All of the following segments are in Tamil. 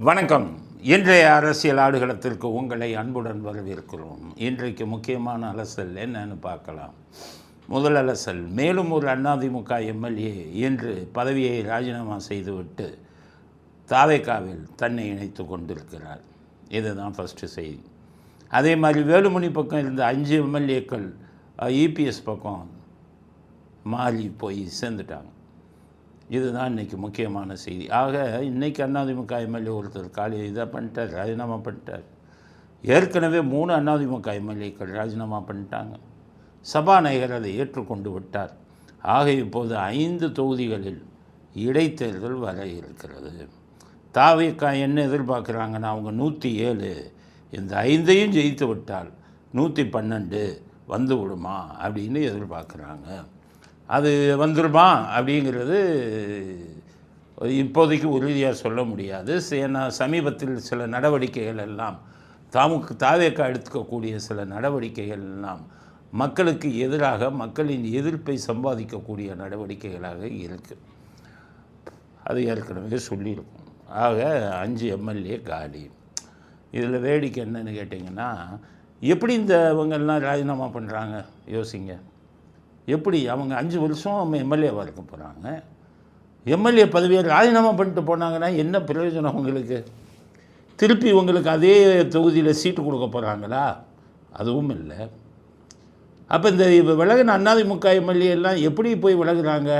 வணக்கம். இன்றைய அரசியல் ஆடுகளத்திற்கு உங்களை அன்புடன் வரவேற்கிறோம். இன்றைக்கு முக்கியமான அலசல் என்னன்னு பார்க்கலாம். முதல் அலசல், மேலும் ஒரு அதிமுக எம்எல்ஏ இன்று பதவியை ராஜினாமா செய்துவிட்டு தாவேகாவில் தன்னை இணைத்து கொண்டிருக்கிறார். இதுதான் ஃபஸ்ட்டு செய்தி. அதே மாதிரி வேலுமணி பக்கம் இருந்த 5 எம்எல்ஏக்கள் இபிஎஸ் பக்கம் மாறி போய் சேர்ந்துட்டாங்க. இதுதான் இன்றைக்கி முக்கியமான செய்தி. ஆக இன்றைக்கி அதிமுக எம்எல்ஏ ஒருத்தர் இதை பண்ணிட்டார், ராஜினாமா பண்ணிட்டார். ஏற்கனவே 3 அதிமுக எம்எல்ஏக்கள் ராஜினாமா பண்ணிட்டாங்க. சபாநாயகர் அதை ஏற்றுக்கொண்டு விட்டார். ஆக இப்போது 5 தொகுதிகளில் இடைத்தேர்தல் வர இருக்கிறது. தாவேகா என்ன எதிர்பார்க்குறாங்கன்னா, அவங்க 107, இந்த 5ஐயும் ஜெயித்து விட்டால் 112 வந்து விடுமா அப்படின்னு எதிர்பார்க்குறாங்க. அது வந்துடுமா அப்படிங்கிறது இப்போதைக்கு உறுதியாக சொல்ல முடியாது. ஏன்னா சமீபத்தில் சில நடவடிக்கைகள் எல்லாம் தாவேகா எடுத்துக்கக்கூடிய சில நடவடிக்கைகள் எல்லாம் மக்களுக்கு எதிராக, மக்களின் எதிர்ப்பை சம்பாதிக்கக்கூடிய நடவடிக்கைகளாக இருக்குது. அது ஏற்கனவே சொல்லியிருக்கும். ஆக 5 எம்எல்ஏ காலி. இதில் வேடிக்கை என்னன்னு கேட்டிங்கன்னா, எப்படி இவங்கெல்லாம் ராஜினாமா பண்ணுறாங்க யோசிங்க. எப்படி அவங்க 5 வருஷம் எம்எல்ஏவாக இருக்க போகிறாங்க? எம்எல்ஏ பதவியை ராஜினாமா பண்ணிட்டு போனாங்கன்னா என்ன பிரயோஜனம் உங்களுக்கு? திருப்பி உங்களுக்கு அதே தொகுதியில் சீட்டு கொடுக்க போகிறாங்களா? அதுவும் இல்லை. அப்போ இந்த விலகின அதிமுக எம்எல்ஏ எல்லாம் எப்படி போய் விலகுறாங்க?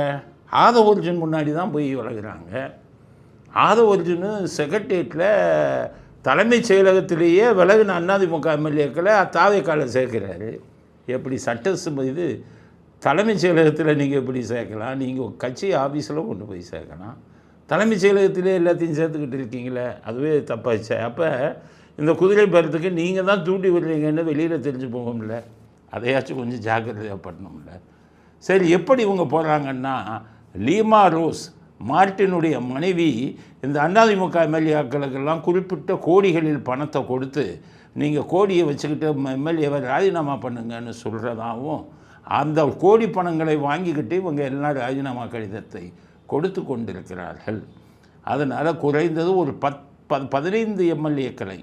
ஆதவ அர்ஜுன் முன்னாடி தான் போய் விலகுறாங்க. ஆதவ அர்ஜுன் செக்ரட்டேரியட்டில் தலைமைச் செயலகத்திலேயே விலகின அதிமுக எம்எல்ஏக்களை தாவேகாவில் சேர்க்கிறாரு. எப்படி இது தலைமைச் செயலகத்தில் நீங்கள் எப்படி சேர்க்கலாம்? நீங்கள் கட்சி ஆஃபீஸில் கொண்டு போய் சேர்க்கலாம். தலைமைச் செயலகத்திலே எல்லாத்தையும் சேர்த்துக்கிட்டு இருக்கீங்களே, அதுவே தப்பாச்சு. அப்போ இந்த குதிரை பேரத்துக்கு நீங்கள் தான் தூண்டி விடுறீங்கன்னு வெளியில் தெரிஞ்சு போகும்ல, அதையாச்சும் கொஞ்சம் ஜாக்கிரதையாக பண்ணணும்ல. சரி, எப்படி இவங்க போகிறாங்கன்னா, லீமா ரோஸ் மார்ட்டினுடைய மனைவி இந்த அதிமுக எம்எல்ஏக்களுக்கெல்லாம் குறிப்பிட்ட கோடிகளில் பணத்தை கொடுத்து நீங்கள் கோடியை வச்சுக்கிட்டு எம்எல்ஏவை ராஜினாமா பண்ணுங்கன்னு சொல்கிறதாகவும், அந்த கோடி பணங்களை வாங்கிக்கிட்டு இவங்க எல்லாம் ராஜினாமா கடிதத்தை கொடுத்து கொண்டிருக்கிறார்கள். அதனால் குறைந்தது ஒரு 15 எம்எல்ஏக்களை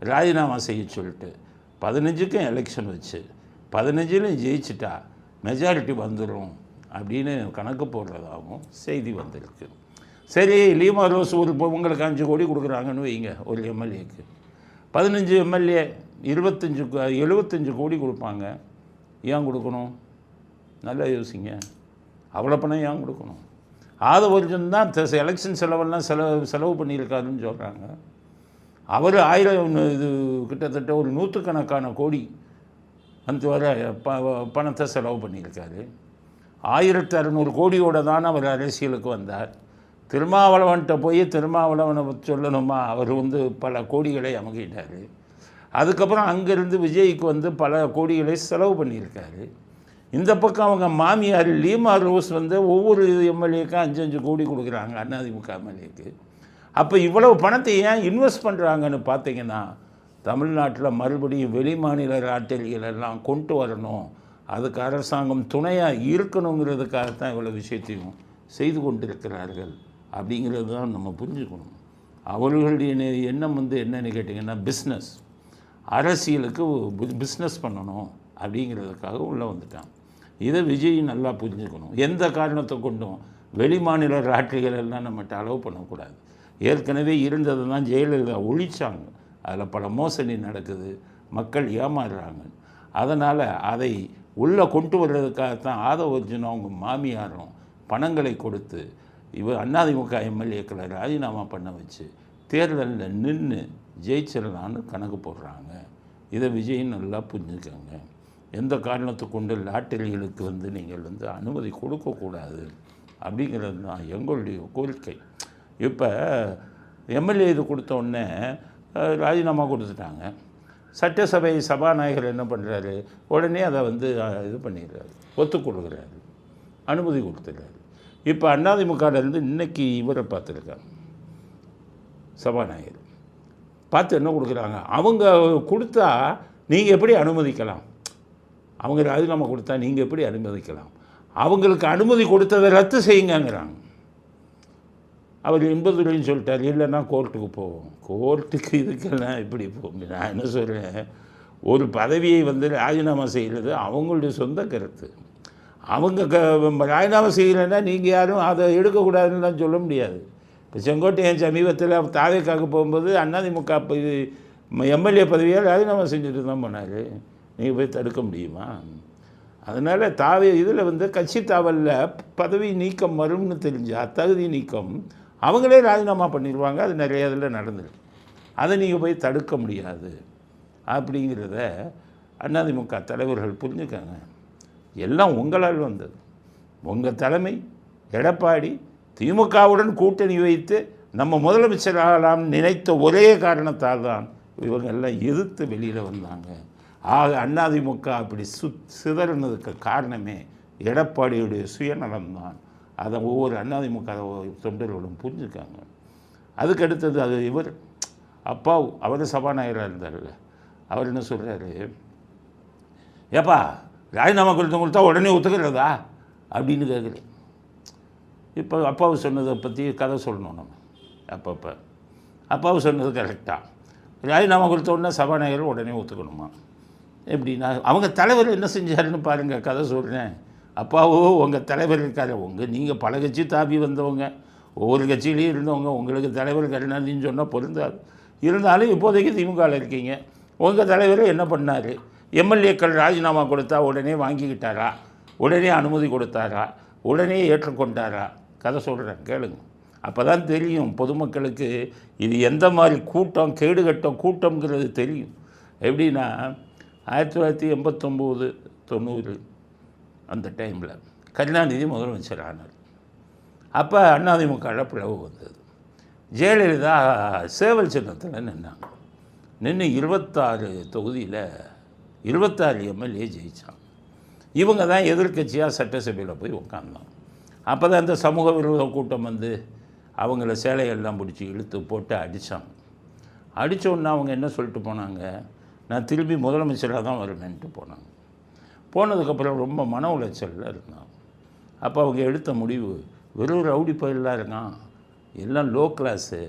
ராஜினாமா செய்ய சொல்லிட்டு 15க்கும் எலெக்ஷன் வச்சு 15லும் ஜெயிச்சிட்டா மெஜாரிட்டி வந்துடும் அப்படின்னு கணக்கு போடுறதாகவும் செய்தி வந்திருக்கு. சரி, லீமா ரோஸ் உங்களுக்கு 5 கோடி கொடுக்குறாங்கன்னு வைங்க ஒரு எம்எல்ஏக்கு. 15 எம்எல்ஏ 75 கோடி கொடுப்பாங்க. ஏன் கொடுக்கணும்? நல்லா யோசிங்க. அவ்வளோ பணம் ஏன் கொடுக்கணும்? ஆதவ அர்ஜுன் தான் எலெக்ஷன் செலவெல்லாம் செலவு பண்ணியிருக்காருன்னு சொல்கிறாங்க. அவர் 1000 கிட்டத்தட்ட ஒரு 100கணக்கான கோடி வர பணத்தை செலவு பண்ணியிருக்காரு. 1600 கோடியோடு தான் அவர் அரசியலுக்கு வந்தார். திருமாவளவன்கிட்ட போய் திருமாவளவனை சொல்லணுமா? அவர் பல கோடிகளை அமுகிட்டார். அதுக்கப்புறம் அங்கேருந்து விஜய்க்கு பல கோடிகளை செலவு பண்ணியிருக்காரு. இந்த பக்கம் அவங்க மாமியார் லீமா ரோஸ் ஒவ்வொரு எம்எல்ஏக்கும் 5 கோடி கொடுக்குறாங்க அதிமுக எம்எல்ஏக்கு. அப்போ இவ்வளவு பணத்தை ஏன் இன்வெஸ்ட் பண்ணுறாங்கன்னு பார்த்தீங்கன்னா, தமிழ்நாட்டில் மறுபடியும் வெளிமாநில ராட்டெலிகளெல்லாம் கொண்டு வரணும், அதுக்கு அரசாங்கம் துணையாக இருக்கணுங்கிறதுக்காகத்தான் இவ்வளோ விஷயத்தையும் செய்து கொண்டிருக்கிறார்கள் அப்படிங்கிறது தான் நம்ம புரிஞ்சுக்கணும். அவர்களுடைய எண்ணம் என்னன்னு கேட்டிங்கன்னா, பிஸ்னஸ், அரசியலுக்கு பிஸ்னஸ் பண்ணணும் அப்படிங்கிறதுக்காக உள்ளே வந்துட்டான். இதை விஜய் நல்லா புரிஞ்சுக்கணும். எந்த காரணத்தை கொண்டும் வெளிமாநில ராட்ரிகள் எல்லாம் நம்மகிட்ட அலோவ் பண்ணக்கூடாது. ஏற்கனவே இருந்ததை தான் ஜெயலலிதா ஒழிச்சாங்க. அதில் பல மோசடி நடக்குது, மக்கள் ஏமாறுறாங்க. அதனால் அதை உள்ளே கொண்டு வர்றதுக்காகத்தான் ஆதவ அர்ஜுன் அவங்க மாமியாரும் பணங்களை கொடுத்து அதிமுக எம்எல்ஏக்களை ராஜினாமா பண்ண வச்சு தேர்தலில் நின்று ஜெயிச்சிடலான்னு கணக்கு போடுறாங்க. இதை விஜய் நல்லா புரிஞ்சுக்கோங்க. எந்த காரணத்தை கொண்டு லாட்டரிகளுக்கு நீங்கள் அனுமதி கொடுக்கக்கூடாது அப்படிங்கிறது தான் எங்களுடைய கோரிக்கை. இப்போ எம்எல்ஏ இது கொடுத்த உடனே ராஜினாமா கொடுத்துட்டாங்க. சட்டசபை சபாநாயகர் என்ன பண்ணுறாரு? உடனே அதை இது பண்ணிடுறாரு, ஒத்துக்கொள்கிறாரு, அனுமதி கொடுத்துறாரு. இப்போ அதிமுகலேருந்து இன்றைக்கி இவரை பார்த்துருக்காங்க, சபாநாயகர் பார்த்து என்ன கொடுக்குறாங்க? அவங்க கொடுத்தா நீங்கள் எப்படி அனுமதிக்கலாம்? அவங்க ராஜினாமா கொடுத்தா நீங்கள் எப்படி அனுமதிக்கலாம்? அவங்களுக்கு அனுமதி கொடுத்ததை ரத்து செய்யுங்கிறாங்க. அவர் இன்பதுரைன்னு சொல்லிட்டார், இல்லைன்னா கோர்ட்டுக்கு போவோம். கோர்ட்டுக்கு இதுக்கெல்லாம் எப்படி போகும்? நான் என்ன சொல்கிறேன், ஒரு பதவியை வந்து ராஜினாமா செய்கிறது அவங்களுடைய சொந்த கருத்து. அவங்க ராஜினாமா செய்யலைன்னா நீங்கள் யாரும் அதை எடுக்கக்கூடாதுன்னு தான் சொல்ல முடியாது. இப்போ செங்கோட்டையன் சமீபத்தில் தாவேக்காக போகும்போது அதிமுக எம்எல்ஏ பதவியாக ராஜினாமா செஞ்சுட்டு தான் போனார். நீங்கள் போய் தடுக்க முடியுமா? அதனால் இதில் வந்து கட்சி தாவலில் பதவி நீக்கம் வரும்னு தெரிஞ்சால் தகுதி நீக்கம் அவங்களே ராஜினாமா பண்ணிடுவாங்க. அது நிறைய இதில் நடந்துடும். அதை நீங்கள் போய் தடுக்க முடியாது அப்படிங்கிறத அதிமுக தலைவர்கள் புரிஞ்சுக்காங்க. எல்லாம் உங்களால் வந்தது. உங்கள் தலைமை எடப்பாடி திமுகவுடன் கூட்டணி வைத்து நம்ம முதலமைச்சர் ஆகலாம்னு நினைத்த ஒரே காரணத்தால் தான் இவங்க எல்லாம் எதிர்த்து வெளியில் வந்தாங்க. ஆக அதிமுக அப்படி சிதறினதுக்கு காரணமே எடப்பாடியுடைய சுயநலம்தான். அதை ஒவ்வொரு அதிமுக தொண்டர்களும் புரிஞ்சுக்காங்க. அதுக்கு அடுத்தது அது இவர் அப்பாவு, அவர் சபாநாயகராக இருந்தார்ல, அவர் என்ன சொல்கிறாரு, ஏப்பா ராஜினாமா கொடுத்தா உடனே ஒத்துக்கிறதா அப்படின்னு கேட்குறேன். இப்போ அப்பாவு சொன்னதை பற்றி கதை சொல்லணும் நம்ம. அப்பப்போ அப்பாவு சொன்னது கரெக்டாக, ராஜினாமா கொடுத்த உடனே சபாநாயகர் உடனே ஒத்துக்கணுமா? எப்படின்னா அவங்க தலைவர் என்ன செஞ்சாருன்னு பாருங்கள். கதை சொல்கிறேன். அப்பாவோ உங்கள் தலைவர் இருக்காரு, நீங்கள் பல கட்சி தாப்பி வந்தவங்க, ஒவ்வொரு கட்சியிலையும் இருந்தவங்க, உங்களுக்கு தலைவர் கருணாநிதினு சொன்னால் பொருந்தாது. இருந்தாலும் இப்போதைக்கு திமுகவில் இருக்கீங்க. உங்கள் தலைவர் என்ன பண்ணார்? எம்எல்ஏக்கள் ராஜினாமா கொடுத்தா உடனே வாங்கிக்கிட்டாரா? உடனே அனுமதி கொடுத்தாரா? உடனே ஏற்றுக்கொண்டாரா? கதை சொல்கிறேன் கேளுங்க. அப்போ தான் தெரியும் பொதுமக்களுக்கு இது எந்த மாதிரி கூட்டம், கேடுகட்ட கூட்டம்ங்கிறது தெரியும். எப்படின்னா 1989, 90 அந்த டைமில் கருணாநிதி முதலமைச்சர் ஆனார். அப்போ அதிமுகவில் பிளவு வந்தது. ஜெயலலிதா சேவல் சின்னத்தில் நின்னாங்க. நின்று 26 தொகுதியில் 26 எம்எல்ஏ ஜெயித்தாங்க. இவங்க தான் எதிர்கட்சியாக சட்டசபையில் போய் உட்காந்தாங்க. அப்போ தான் இந்த சமூக விரோத கூட்டம் வந்து அவங்கள சேலையெல்லாம் பிடிச்சி இழுத்து போட்டு அடித்தாங்க. அடித்தோன்னா அவங்க என்ன சொல்லிட்டு போனாங்க, நான் திரும்பி முதலமைச்சராக தான் வருவேன்ட்டு போனாங்க. போனதுக்கப்புறம் ரொம்ப மன உளைச்சலில் இருந்தாங்க. அப்போ அவங்க எடுத்த முடிவு, வெறும் ரவுடி பயிலாம் இருக்கான், எல்லாம் லோ கிளாஸு,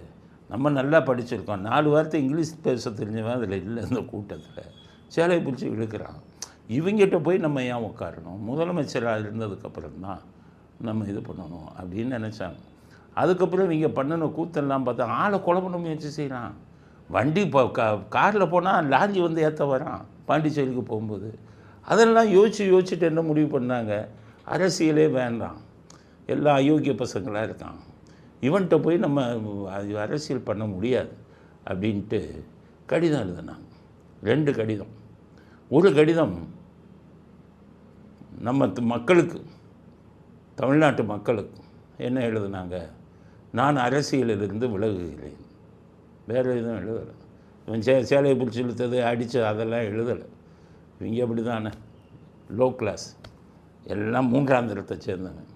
நம்ம நல்லா படிச்சிருக்கோம், 4 வார்த்தை இங்கிலீஷ் பேச தெரிஞ்சவன் அதில் இல்லை. இந்த கூட்டத்தில் சேலையை பிடிச்சி இழுக்கிறான். இவங்கிட்ட போய் நம்ம ஏன் உட்காரணும், முதலமைச்சராக இருந்ததுக்கப்புறம் தான் நம்ம இது பண்ணணும் அப்படின்னு நினச்சாங்க. அதுக்கப்புறம் இவங்க பண்ணின கூத்தெல்லாம் பார்த்தா ஆளை கொலை பண்ண முயற்சி செய்கிறான். வண்டி இப்போ காரில் போனால் லாரி வந்து ஏற்ற வரான் பாண்டிச்சேரிக்கு போகும்போது. அதெல்லாம் யோசிச்சுட்டு என்ன முடிவு பண்ணாங்க, அரசியலே வேண்டாம், எல்லாம் அயோக்கிய பசங்களாக இருக்கான், இவன்கிட்ட போய் நம்ம அரசியல் பண்ண முடியாது அப்படின்ட்டு கடிதம் எழுதினாங்க. 2 கடிதம். ஒரு கடிதம் நம்ம மக்களுக்கு, தமிழ்நாட்டு மக்களுக்கு என்ன எழுதுனாங்க, நான் அரசியலிலிருந்து விலகுகிறேன். வேறு எதுவும் எழுதலை. இவன் சேலையை பிடிச்சி இழுத்தது, அடித்து அதெல்லாம் எழுதலை. இவங்க அப்படி தானே லோ கிளாஸ், எல்லாம் 3ஆம் தரத்தை சேர்ந்தவன்.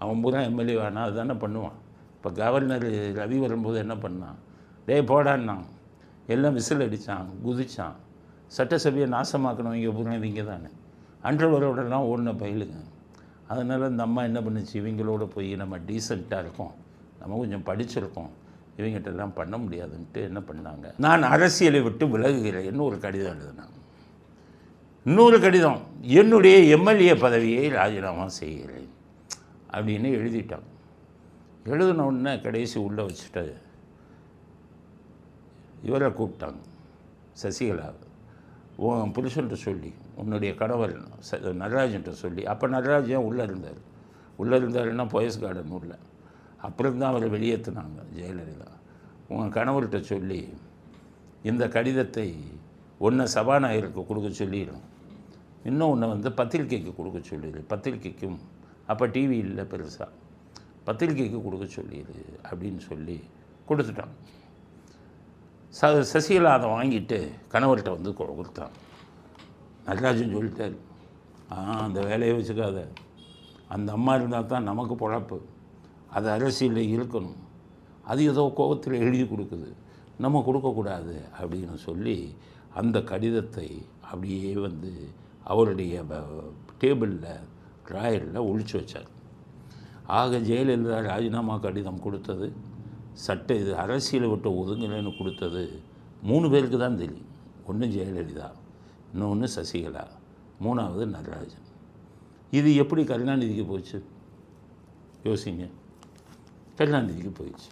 அவன் பூரா எம்எல்ஏ வேணாம், அது தானே பண்ணுவான். இப்போ கவர்னர் ரவி வரும்போது என்ன பண்ணான், டேய் போடான்னான், எல்லாம் விசில் அடித்தான், குதித்தான், சட்டசபையை நாசமாக்கணும். இங்கே பூரா இவங்க தானே அன்றவரோடலாம் ஓடின பயிலுங்க. அதனால் இந்த அம்மா என்ன பண்ணுச்சு, இவங்களோட போய் நம்ம டீசெண்டாக இருக்கோம், நம்ம கொஞ்சம் படிச்சிருக்கோம், இவங்ககிட்டலாம் பண்ண முடியாதுன்ட்டு என்ன பண்ணாங்க, நான் அரசியலை விட்டு விலகுகிறேன்னு ஒரு கடிதம் எழுதினாங்க. இன்னொரு கடிதம், என்னுடைய எம்எல்ஏ பதவியை ராஜினாமா செய்கிறேன் அப்படின்னு எழுதிட்டாங்க. எழுதின உடனே கடைசி உள்ளே வச்சுட்டு இவரை கூப்பிட்டாங்க, சசிகலா, உன் புருஷன்ட்ட சொல்லி, உன்னுடைய கணவர் நடராஜன்ட்ட சொல்லி. அப்போ நடராஜ் ஏன் உள்ளே இருந்தாருன்னா போயஸ் கார்டன் உள்ள, அப்புறம் தான் அவரை வெளியேற்றினாங்க ஜெயலலிதா. உங்கள் கணவர்கிட்ட சொல்லி இந்த கடிதத்தை ஒன்றை சபாநாயகருக்கு கொடுக்க சொல்லிடும், இன்னும் ஒன்று வந்து பத்திரிக்கைக்கு கொடுக்க சொல்லிடு, பத்திரிக்கைக்கும் அப்போ டிவி இல்லை பெருசாக, பத்திரிக்கைக்கு கொடுக்க சொல்லிடு அப்படின்னு சொல்லி கொடுத்துட்டாங்க. சசிகலா அதை வாங்கிட்டு கணவர்கிட்ட வந்து கொடுத்தாங்க. நடராஜன் சொல்லிட்டார், அந்த வேலையை வச்சுக்காத, அந்த அம்மா இருந்தால் தான் நமக்கு பொழப்பு, அது அரசியலில் இருக்கணும், அது ஏதோ கோபத்தில் எழுதி கொடுக்குது, நம்ம கொடுக்கக்கூடாது அப்படின்னு சொல்லி அந்த கடிதத்தை அப்படியே வந்து அவருடைய டேபிளில் ட்ராயரில் ஒழிச்சு வச்சார். ஆக ஜெயலலிதா ராஜினாமா கடிதம் கொடுத்தது இது அரசியலை விட்டு ஒதுங்கலைன்னு கொடுத்தது 3 பேருக்கு தான் தெரியும். ஒன்று ஜெயலலிதா, இன்னொன்று சசிகலா, 3வது நடராஜன். இது எப்படி கருணாநிதிக்கு போச்சு யோசிங்க. கருணாநிதிக்கு போயிடுச்சு.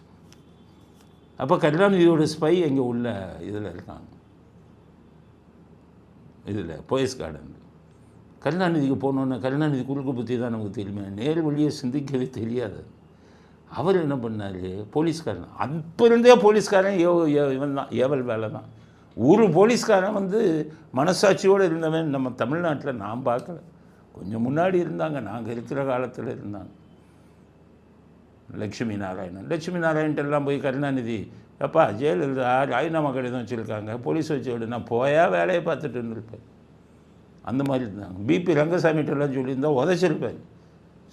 அப்போ கருணாநிதியோட ஸ்பை எங்கே உள்ள இதில் இருக்காங்க, இதில் போயஸ் கார்டன். கருணாநிதிக்கு போனோன்னே கருணாநிதி குறுக்கு புத்தி தான் நமக்கு தெரியுமே, நேர் வழியை சிந்திக்கவே தெரியாது. அவர் என்ன பண்ணார், போலீஸ்காரன் அப்போ இருந்தே போலீஸ்காரன் இவன் தான், ஏவல் வேலை தான். ஒரு போலீஸ்காரன் மனசாட்சியோடு இருந்தவன் நம்ம தமிழ்நாட்டில் நான் பார்க்கல. கொஞ்சம் முன்னாடி இருந்தாங்க, நாங்கள் இருக்கிற காலத்தில் இருந்தாங்க. லட்சுமி நாராயணன்ட்டெல்லாம் போய் கருணாநிதி அப்பா ஜெயலலிதா ராஜினாமா கடிதம் வச்சுருக்காங்க, போலீஸ் வச்சு விடு, நான் போயா வேலையை பார்த்துட்டு இருந்திருப்பேன். அந்த மாதிரி இருந்தாங்க. பிபி ரங்கசாமிகிட்டெல்லாம் சொல்லியிருந்தால் உதச்சிருப்பார்,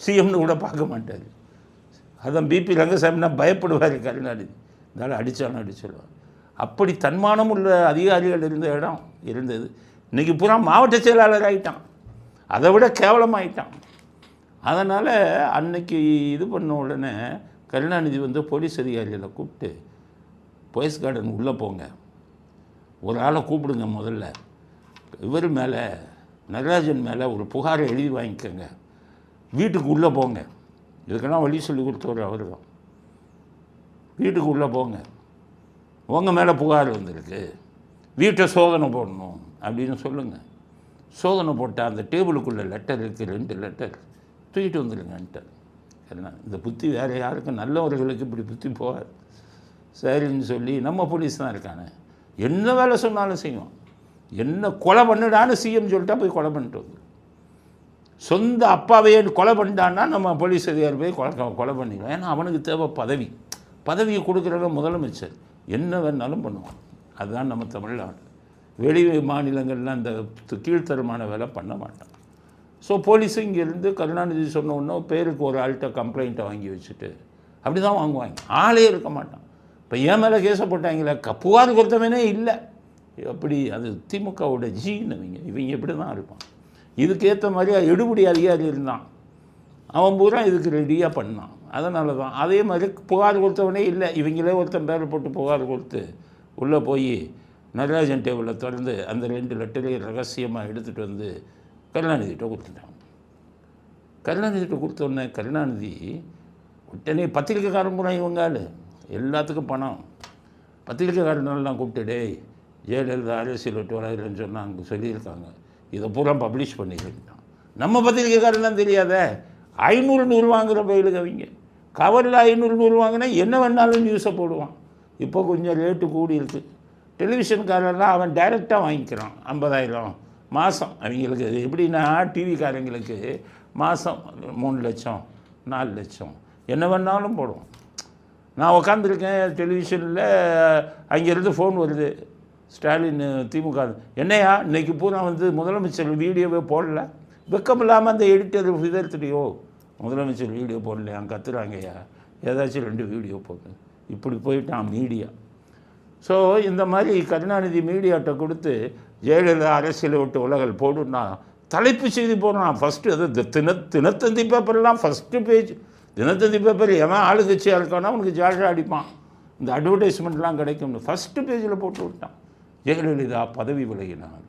சிஎம்னு கூட பார்க்க மாட்டார். அதான் பிபி ரங்கசாமினா பயப்படுவார் கருணாநிதி, இருந்தாலும் அடித்தாலும் அடிச்சிடுவார். அப்படி தன்மானம் உள்ள அதிகாரிகள் இருந்த இடம் இருந்தது. இன்றைக்கி பூரா மாவட்ட செயலாளர் ஆகிட்டான், அதை விட கேவலமாகிட்டான். அதனால் அன்னைக்கு இது பண்ண உடனே கருணாநிதி போலீஸ் அதிகாரிகளை கூப்பிட்டு போயஸ் கார்டன் உள்ளே போங்க, ஒரு ஆளை கூப்பிடுங்க, முதல்ல இவர் மேலே நடராஜன் மேலே ஒரு புகாரை எழுதி வாங்கிக்கோங்க, வீட்டுக்கு உள்ளே போங்க. இதுக்கெல்லாம் வழி சொல்லி கொடுத்தவர் அவர் தான். வீட்டுக்கு உள்ளே போங்க, உங்கள் மேலே புகார் வந்திருக்கு, வீட்டை சோதனை போடணும் அப்படின்னு சொல்லுங்கள். சோதனை போட்டால் அந்த டேபிளுக்குள்ளே லெட்டர் இருக்குது, 2 லெட்டர், தூக்கிட்டு வந்துடுங்கன்ட்டார். ஏன்னா இந்த புத்தி வேறு யாருக்கும், நல்லவர்களுக்கு இப்படி புத்தி போகாது. சரின்னு சொல்லி நம்ம போலீஸ் தான் இருக்கானே, என்ன வேலை சொன்னாலும் செய்வோம். என்ன கொலை பண்ணிடான்னு சிஎம் சொல்லிட்டா போய் கொலை பண்ணிட்டு வந்து, சொந்த அப்பாவையே கொலை பண்ணிட்டான்னா நம்ம போலீஸ் அதிகாரி போய் கொலை பண்ணிடுவோம். ஏன்னா அவனுக்கு தேவை பதவியை கொடுக்குறவங்க முதலமைச்சர், என்ன வேணாலும் பண்ணுவான். அதுதான் நம்ம தமிழ்நாடு. வெளி மாநிலங்கள்லாம் அந்த கீழ்த்தரமான வேலை பண்ண மாட்டான். ஸோ போலீஸும் இங்கேருந்து கருணாநிதி சொன்ன ஒன்று பேருக்கு ஒரு ஆள்கிட்ட கம்ப்ளைண்ட்டை வாங்கி வச்சுட்டு அப்படி தான் வாங்குவாங்க, ஆளே இருக்க மாட்டான். இப்போ ஏன் மேலே கேஸை போட்டாங்களே, புகார் கொடுத்தவனே இல்லை. அப்படி அது திமுகவோட ஜீன். இவங்க இப்படி தான் இருப்பான். இதுக்கேற்ற மாதிரி எடுபடி அதிகாரி இருந்தான், அவன் பூரா இதுக்கு ரெடியாக பண்ணான். அதனால தான் அதே மாதிரி புகார் கொடுத்தவனே இல்லை. இவங்களே ஒருத்தன் பேரை போட்டு புகார் கொடுத்து உள்ளே போய் நடராஜன் டேபிளில் திறந்து அந்த 2 லெட்டரையும் ரகசியமாக எடுத்துகிட்டு வந்து கருணாநிதிகிட்ட கொடுத்துட்டான். கருணாநிதிகிட்ட கொடுத்தோடனே கருணாநிதி உடனே பத்திரிக்கைக்காரன் பூரா இவங்கால் எல்லாத்துக்கும் பணம். பத்திரிக்கைக்காரனெல்லாம் கூப்பிட்டு ஜெயலலிதா அரசியல் விட்டு வராதுன்னு சொன்னாங்க, சொல்லியிருக்காங்க, இதை பூரா பப்ளிஷ் பண்ணிக்கிட்டான். நம்ம பத்திரிக்கைக்காரன் தான் தெரியாத 500 100 வாங்குகிற பயிலுக்கு அவங்க கவரில் 500 100 வாங்கினா என்ன வேணாலும் நியூஸை போடுவான். இப்போ கொஞ்சம் ரேட்டு கூடி இருக்குது. டெலிவிஷன்காரெல்லாம் அவன் டைரெக்டாக வாங்கிக்கிறான் 50,000 மாதம். அவங்களுக்கு எப்படின்னா டிவிக்காரங்களுக்கு மாதம் 3 லட்சம் 4 லட்சம் என்ன வேணாலும் போடுவோம். நான் உக்காந்துருக்கேன் டெலிவிஷனில், அங்கேருந்து ஃபோன் வருது, ஸ்டாலின் திமுக, என்னையா இன்றைக்கி பூரா முதலமைச்சர் வீடியோவே போடல, வெக்கம் இல்லாமல் அந்த எடிட்டர் இதர்த்துலையோ முதலமைச்சர் வீடியோ போடலையா, கத்துறாங்கய்யா, ஏதாச்சும் 2 வீடியோ போட்டு இப்படி போயிட்டான் மீடியா. ஸோ இந்த மாதிரி கருணாநிதி மீடியாட்ட கொடுத்து ஜெயலலிதா அரசியலை விட்டு உலகல் போடுன்னா தலைப்பு செய்தி போடுறான். ஃபஸ்ட்டு அது தினத்தந்தி பேப்பர்லாம் ஃபஸ்ட்டு பேஜ். தினத்தந்தி பேப்பர் எவன் ஆளுங்கட்சியாக இருக்கானா அவனுக்கு ஜாலியாக அடிப்பான், இந்த அட்வர்டைஸ்மெண்ட்லாம் கிடைக்கும்னு ஃபஸ்ட்டு பேஜில் போட்டு விட்டான். ஜெயலலிதா பதவி விலகினார்.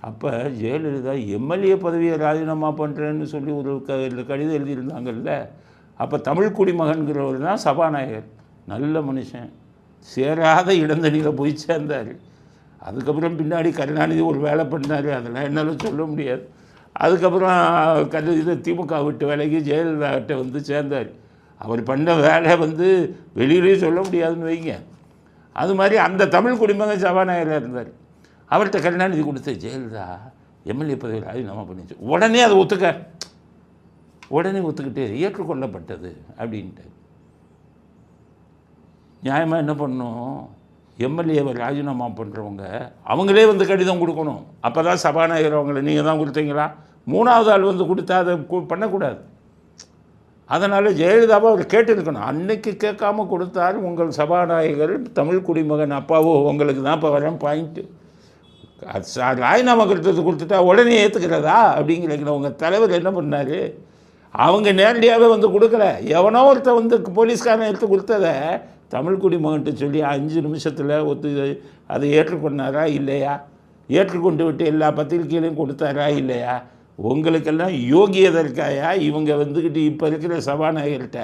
அப்போ ஜெயலலிதா எம்எல்ஏ பதவியை ராஜினாமா பண்ணுறேன்னு சொல்லி ஒரு கடிதம் எழுதியிருந்தாங்கல்ல. அப்போ தமிழ் குடிமகன்கிறவர் தான் சபாநாயகர். நல்ல மனுஷன், சேராத இடந்தடியில் போய் சேர்ந்தார். அதுக்கப்புறம் பின்னாடி கருணாநிதி ஒரு வேலை பண்ணார், அதெல்லாம் என்னால் சொல்ல முடியாது. அதுக்கப்புறம் இது திமுக விட்டு வேலைக்கு ஜெயலலிதாகிட்ட சேர்ந்தார். அவர் பண்ண வேலை வெளியிலேயே சொல்ல முடியாதுன்னு வைங்க. அது மாதிரி அந்த தமிழ் குடிமகன் சபாநாயகராக இருந்தார். அவர்கிட்ட கருணாநிதி கொடுத்த ஜெயலலிதா எம்எல்ஏ பதவி ராஜினாமா பண்ணிச்சு. உடனே அதை ஒத்துக்கிட்டு ஏற்றுக்கொள்ளப்பட்டது அப்படின்ட்டு. நியாயமாக என்ன பண்ணணும், எம்எல்ஏவை ராஜினாமா பண்ணுறவங்க அவங்களே கடிதம் கொடுக்கணும். அப்போ தான் சபாநாயகர் அவங்கள நீங்கள் தான் கொடுத்தீங்களா, 3வது ஆள் கொடுத்தா அதை பண்ணக்கூடாது. அதனால் ஜெயலலிதாவை அவர் கேட்டிருக்கணும். அன்னைக்கு கேட்காம கொடுத்தாரு உங்கள் சபாநாயகர் தமிழ் குடிமகன் அப்பாவோ, உங்களுக்கு தான் இப்போ வரேன் பாயிண்ட்டு. ராஜினாமா கொடுத்துட்டா உடனே ஏற்றுக்கிறதா அப்படிங்கிற உங்கள் தலைவர் என்ன பண்ணார், அவங்க நேரடியாகவே கொடுக்கல. எவனோ ஒருத்தர் போலீஸ்காரன் எடுத்து கொடுத்ததை தமிழ் குடிமகன்ட்டு சொல்லி 5 நிமிஷத்தில் அதை ஏற்றுக்கொண்டாரா இல்லையா? ஏற்றுக்கொண்டு விட்டு எல்லா பத்திரிகைகளையும் கொடுத்தாரா இல்லையா? உங்களுக்கெல்லாம் யோகியதை இருக்காயா? இவங்க வந்துக்கிட்டு இப்போ இருக்கிற சபாநாயகர்கிட்ட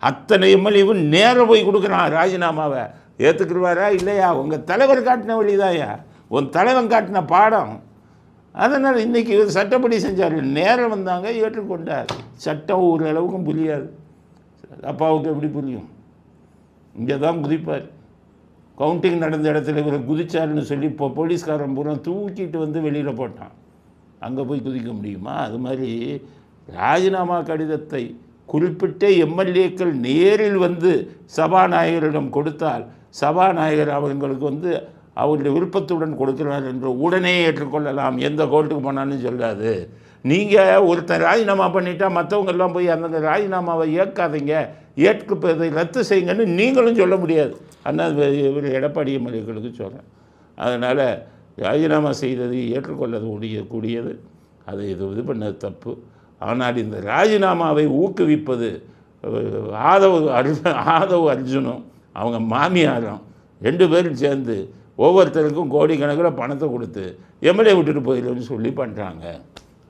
அத்தனை எம்எல்ஏவும் நேரம் போய் கொடுக்குறான் ராஜினாமாவை. ஏற்றுக்குருவாரா இல்லையா? உங்கள் தலைவர் காட்டின வழிதாயா, உன் தலைவன் காட்டின பாடம். அதனால் இன்றைக்கி சட்டப்படி செஞ்சார். நேரம் வந்தாங்க, ஏற்றுக்கொண்டார். சட்டம் ஓரளவுக்கும் புரியாது. அப்பாவுக்கு எப்படி புரியும்? இங்கே தான் குதிப்பார். கவுண்டிங் நடந்த இடத்துல இவர் குதிச்சார்னு சொல்லி இப்போ போலீஸ்காரன் பூரா தூக்கிட்டு வந்து வெளியில் போட்டான். அங்கே போய் குதிக்க முடியுமா? அது மாதிரி ராஜினாமா கடிதத்தை குறிப்பிட்ட எம்எல்ஏக்கள் நேரில் வந்து சபாநாயகரிடம் கொடுத்தால் சபாநாயகர் அவங்களுக்கு வந்து அவருடைய விருப்பத்துடன் கொடுக்கிறார் என்று உடனே ஏற்றுக்கொள்ளலாம். எந்த கோர்ட்டுக்கு போனாலும் சொல்லாது. நீங்கள் ஒருத்தர் ராஜினாமா பண்ணிட்டா மற்றவங்கெல்லாம் போய் அந்த ராஜினாமாவை ஏற்காதீங்க, ஏற்கப்பதை ரத்து செய்யுங்கன்னு நீங்களும் சொல்ல முடியாது. ஆனால் இவர் எடப்பாடி எம்எல்ஏக்களுக்கு சொல்கிறேன். அதனால் ராஜினாமா செய்தது ஏற்றுக்கொள்ளக்கூடியது. அதை இது பண்ணது தப்பு. ஆனால் இந்த ராஜினாமாவை ஊக்குவிப்பது ஆதவ் அர்ஜுனும் அவங்க மாமியாரும் 2 பேரும் சேர்ந்து ஒவ்வொருத்தருக்கும் கோடிக்கணக்கில் பணத்தை கொடுத்து எம்எல்ஏ விட்டுட்டு போயிடுன்னு சொல்லி பண்ணுறாங்க.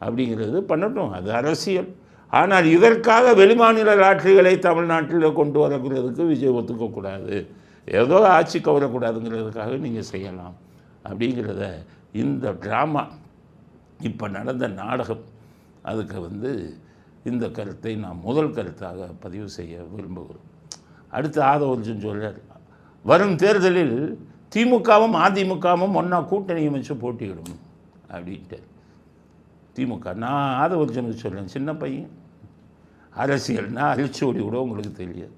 அப்படிங்கிறது பண்ணட்டும், அது அரசியல். ஆனால் இதற்காக வெளிமாநில லாட்ரிகளை தமிழ்நாட்டில் கொண்டு வரக்கிறதுக்கு விஜய் ஒத்துக்கக்கூடாது. ஏதோ ஆட்சி கவரக்கூடாதுங்கிறதுக்காக நீங்கள் செய்யலாம் அப்படிங்கிறத இந்த ட்ராமா இப்போ நடந்த நாடகம், அதுக்கு வந்து இந்த கருத்தை நான் முதல் கருத்தாக பதிவு செய்ய விரும்புகிறோம். அடுத்து ஆதவர்ஜன் சொல்கிறார், வரும் தேர்தலில் திமுகவும் அதிமுகவும் ஒன்றா கூட்டணி அமைச்சு போட்டியிடும் அப்படின்ட்டு. திமுக நான் ஆதவர்ஜனுக்கு சொல்கிறேன், சின்ன பையன், அரசியல்னால் அரிச்சோடி கூட உங்களுக்கு தெரியாது.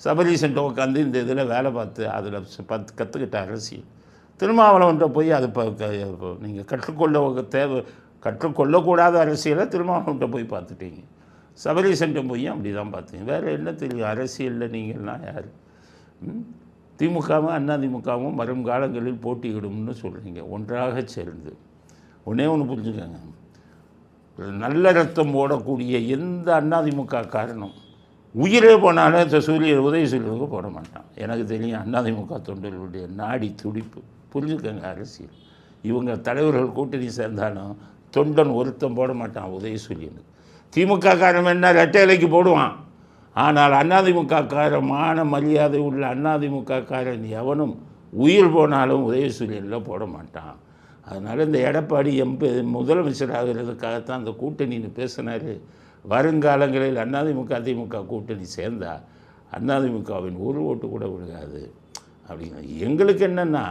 சபரீசன்ட்ட உட்காந்து இந்த இதில் வேலை பார்த்து அதில் கற்றுக்கிட்ட அரசியல். திருமாவளவன்ட்ட போய் அது நீங்கள் கற்றுக்கொள்ளக்கூடாத அரசியலை திருமாவளவன்ட்ட போய் பார்த்துட்டீங்க. சபரீசன்ட்ட போய் அப்படி தான் பார்த்தீங்க. வேறு என்ன தெரியும் அரசியலில் நீங்கள்லாம் யார்? திமுகவும் அதிமுகவும் வரும் காலங்களில் போட்டியிடும்னு சொல்கிறீங்க. ஒன்றாக சேர்ந்து ஒன்றே ஒன்று புரிஞ்சுக்கோங்க, நல்ல ரத்தம் ஓடக்கூடிய எந்த அதிமுக காரணம் உயிரே போனாலும் இந்த உதயசூரியனுக்கு போட மாட்டான். எனக்கு தெரியும் அதிமுக தொண்டர்களுடைய நாடி துடிப்பு. புரிஞ்சுக்கோங்க அரசியல். இவங்க தலைவர்கள் கூட்டணி சேர்ந்தாலும் தொண்டன் ஒருத்தம் போட மாட்டான் உதயசூரியனுக்கு. திமுக காரன் என்ன ரெட்டை இலைக்கு போடுவான். ஆனால் அதிமுக காரமான மரியாதை உள்ள அதிமுக காரன் எவனும் உயிர் போனாலும் உதயசூரியனில் போட மாட்டான். அதனால் இந்த எடப்பாடி முதலமைச்சர் ஆகிறதுக்காகத்தான் அந்த கூட்டணின்னு பேசினார். வருங்காலங்களில் அதிமுக கூட்டணி சேர்ந்தால் அதிமுகவின் ஒரு ஓட்டு கூட விழுகாது அப்படிங்கிற. எங்களுக்கு என்னென்னா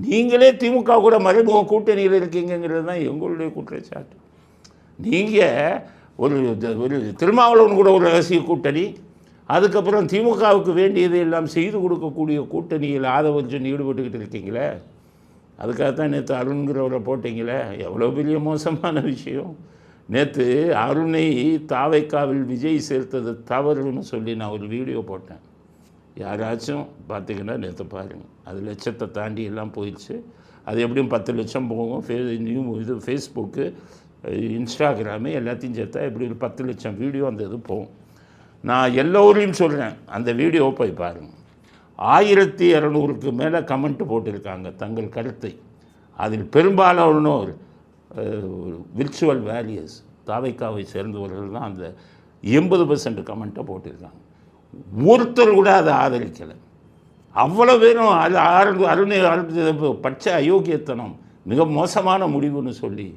நீங்களே திமுக கூட மறைமுக கூட்டணியில் இருக்கீங்கிறது தான் எங்களுடைய குற்றச்சாட்டு. நீங்கள் ஒரு திருமாவளவன் கூட ஒரு ரகசிய கூட்டணி, அதுக்கப்புறம் திமுகவுக்கு வேண்டியதை எல்லாம் செய்து கொடுக்கக்கூடிய கூட்டணியில் ஆதவர்ஜன் ஈடுபட்டுக்கிட்டு இருக்கீங்களே. அதுக்காகத்தான் நேற்று அருண்கிறவரை போட்டிங்களே. எவ்வளோ பெரிய மோசமான விஷயம். நேற்று அருணை தாவைக்காவில் விஜய் சேர்த்தது தவறுன்னு சொல்லி நான் ஒரு வீடியோ போட்டேன். யாராச்சும் பார்த்திங்கன்னா நேற்று பாருங்கள். அது லட்சத்தை தாண்டி எல்லாம் போயிடுச்சு. அது எப்படியும் 10 லட்சம் போகும். ஃபேஸ்புக்கு, இன்ஸ்டாகிராமு எல்லாத்தையும் சேர்த்தா எப்படி ஒரு 10 லட்சம் வீடியோ அந்த இது போகும். நான் எல்லோரையும் சொல்கிறேன், அந்த வீடியோவை போய் பாருங்கள். 1200க்கு மேலே கமெண்ட் போட்டிருக்காங்க தங்கள் கருத்தை. அதில் பெரும்பாலானோர் விர்ச்சுவல் வேரியர்ஸ் தாவைக்காவை சேர்ந்தவர்கள் தான் அந்த 80% கமெண்ட்டை போட்டிருக்காங்க. ஒருத்தர் கூட அதை ஆதரிக்கலை. அவ்வளோ பேரும் அது அருணை பச்சை அயோக்கியத்தனம், மிக மோசமான முடிவுன்னு சொல்லி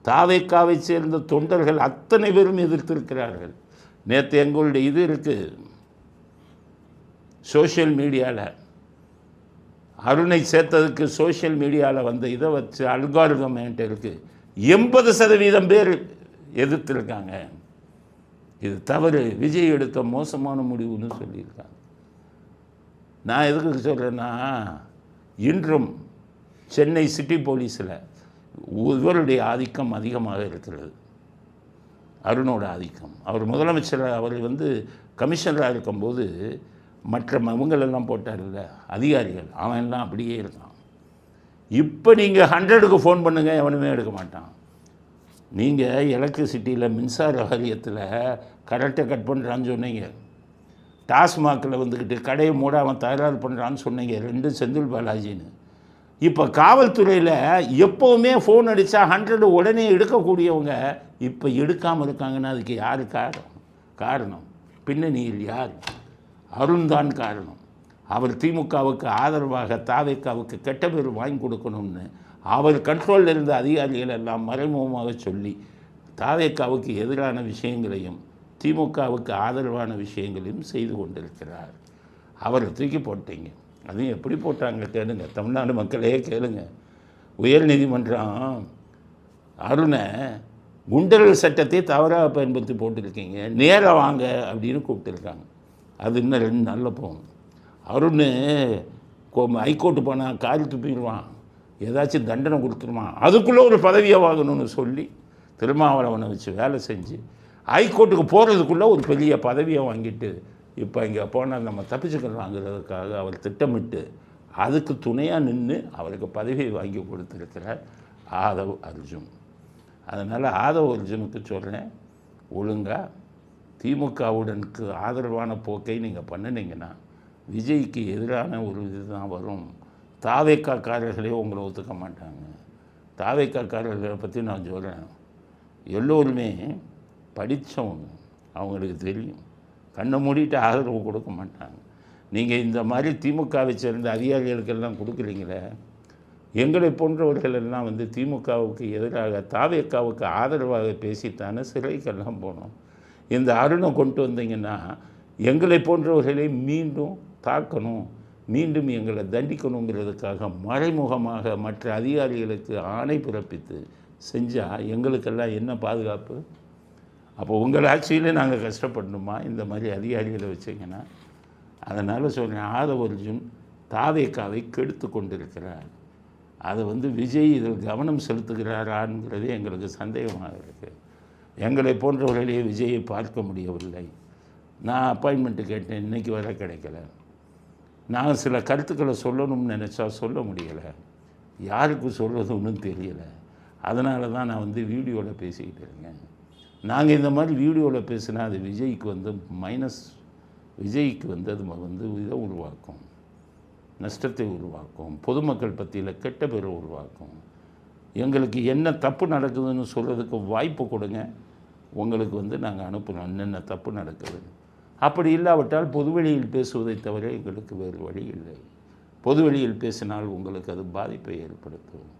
தாவைக்காவை சேர்ந்த தொண்டர்கள் அத்தனை பேரும் எதிர்த்திருக்கிறார்கள். நேற்று எங்களுடைய இது இருக்குது சோஷியல் மீடியாவில், அருணை சேர்த்ததுக்கு சோஷியல் மீடியாவில் வந்த இதை வச்சு அல்காரிதம் என்கிட்ட இருக்குது. 80% பேர் எதிர்த்திருக்காங்க. இது தவறு, விஜய் எடுத்த மோசமான முடிவுன்னு சொல்லியிருக்காங்க. நான் எதுக்கு சொல்கிறேன்னா, இன்றும் சென்னை சிட்டி போலீஸில் இவருடைய ஆதிக்கம் அதிகமாக இருக்கிறது. அருணோட ஆதிக்கம். அவர் முதலமைச்சர், அவர் கமிஷனராக இருக்கும்போது மற்ற இவங்களெல்லாம் போட்டார்ல அதிகாரிகள், அவன்லாம் அப்படியே இருக்கான். இப்போ நீங்கள் 100க்கு ஃபோன் பண்ணுங்கள், எவனுமே எடுக்க மாட்டான். நீங்கள் எலக்ட்ரிசிட்டியில் மின்சார வாரியத்தில் கரண்ட்டை கட் பண்ணுறான்னு சொன்னீங்க. டாஸ்மாகில் வந்துக்கிட்டு கடையை மூடாமல் தகராறு பண்ணுறான்னு சொன்னீங்க, 2 செந்தில் பாலாஜின்னு. இப்போ காவல்துறையில் எப்போவுமே ஃபோன் அடித்தா 100 உடனே எடுக்கக்கூடியவங்க இப்போ எடுக்காமல் இருக்காங்கன்னா அதுக்கு யார் காரணம்? பின்னணியில் யார்? அருண் தான் காரணம். அவர் திமுகவுக்கு ஆதரவாக தாவேக்காவுக்கு கெட்ட பேர் வாங்கி கொடுக்கணும்னு அவர் கண்ட்ரோலில் இருந்த அதிகாரிகள் எல்லாம் மறைமுகமாக சொல்லி தாவேக்காவுக்கு எதிரான விஷயங்களையும் திமுகவுக்கு ஆதரவான விஷயங்களையும் செய்து கொண்டிருக்கிறார். அவரை தூக்கி போட்டீங்க. அதையும் எப்படி போட்டாங்க கேளுங்க, தமிழ்நாடு மக்களே கேளுங்க. உயர் நீதிமன்றம் அருணை குண்டர்கள் சட்டத்தை தவறாக பயன்படுத்தி போட்டிருக்கீங்க, நேராக வாங்க அப்படின்னு கூப்பிட்டுருக்காங்க. அது இன்னும் 2 நாளில் போகும். அருண் ஹைகோர்ட்டு போனால் காரி துப்பிடுவான், ஏதாச்சும் தண்டனை கொடுத்துருவான், அதுக்குள்ளே ஒரு பதவியை வாங்கணும்னு சொல்லி திருமாவளவனை வச்சு வேலை செஞ்சு ஹைகோர்ட்டுக்கு போகிறதுக்குள்ளே ஒரு பெரிய பதவியை வாங்கிட்டு இப்போ இங்கே போனால் நம்ம தப்பிச்சுக்கலாங்கிறதுக்காக அவர் திட்டமிட்டு அதுக்கு துணையாக நின்று அவருக்கு பதவியை வாங்கி கொடுத்துருக்கிறார் ஆதவ் அர்ஜுன். அதனால் ஆதவ் அர்ஜுனுக்கு சொல்கிறேன், ஒழுங்காக திமுகவுடனுக்கு ஆதரவான போக்கை நீங்கள் பண்ணினீங்கன்னா விஜய்க்கு எதிரான ஒரு இதுதான் வரும். தாவேக்காரர்களே உங்களை ஒத்துக்க மாட்டாங்க. தாவேக்காரர்களை பற்றி நான் சொல்கிறேன், எல்லோருமே படித்தவங்க, அவங்களுக்கு தெரியும், கண்ணை மூடிட்டு ஆதரவு கொடுக்க மாட்டாங்க. நீங்கள் இந்த மாதிரி திமுகவை சேர்ந்த அதிகாரிகளுக்கெல்லாம் கொடுக்குறீங்களே, எங்களை போன்றவர்கள் எல்லாம் வந்து திமுகவுக்கு எதிராக தாவேக்காவுக்கு ஆதரவாக பேசித்தானே சிறைக்கெல்லாம் போனோம். இந்த அருணை கொண்டு வந்தீங்கன்னா எங்களை போன்றவர்களை மீண்டும் தாக்கணும், மீண்டும் எங்களை தண்டிக்கணுங்கிறதுக்காக மறைமுகமாக மற்ற அதிகாரிகளுக்கு ஆணை பிறப்பித்து செஞ்சால் எங்களுக்கெல்லாம் என்ன பாதுகாப்பு? அப்போ உங்கள் ஆட்சியில் நாங்கள் கஷ்டப்படணுமா இந்த மாதிரி அதிகாரிகளை வச்சிங்கன்னா? அதனால் சொல்கிறேன், ஆதவ் அர்ஜுன் தாவேக்காவை கெடுத்து கொண்டிருக்கிறார். அதை வந்து விஜய் இதில் கவனம் செலுத்துகிறாராங்கிறதே எங்களுக்கு சந்தேகமாக இருக்குது. எங்களை போன்றவர்களே விஜயை பார்க்க முடியவில்லை. நான் அப்பாயின்மெண்ட்டு கேட்டேன், இன்றைக்கி வர கிடைக்கல. நான் சில கருத்துக்களை சொல்லணும்னு நினச்சா சொல்ல முடியலை, யாருக்கு சொல்கிறதுன்னு தெரியலை. அதனால தான் நான் வந்து வீடியோவில் பேசிக்கிட்டு இருக்கேன். நாங்கள் இந்த மாதிரி வீடியோவில் பேசினா அது விஜய்க்கு வந்து விஜய்க்கு வந்து அது வந்து இதை உருவாக்கும், நஷ்டத்தை உருவாக்கும், பொதுமக்கள் பற்றியில் கெட்ட பேரை உருவாக்கும். எங்களுக்கு என்ன தப்பு நடக்குதுன்னு சொல்கிறதுக்கு வாய்ப்பு கொடுங்க, உங்களுக்கு வந்து நாங்கள் அனுப்புகிறோம் என்னென்ன தப்பு நடக்குது. அப்படி இல்லாவிட்டால் பொதுவெளியில் பேசுவதை தவிர எங்களுக்கு வேறு வழி இல்லை. பொதுவெளியில் பேசினால் உங்களுக்கு அது பாதிப்பை ஏற்படுத்தும்.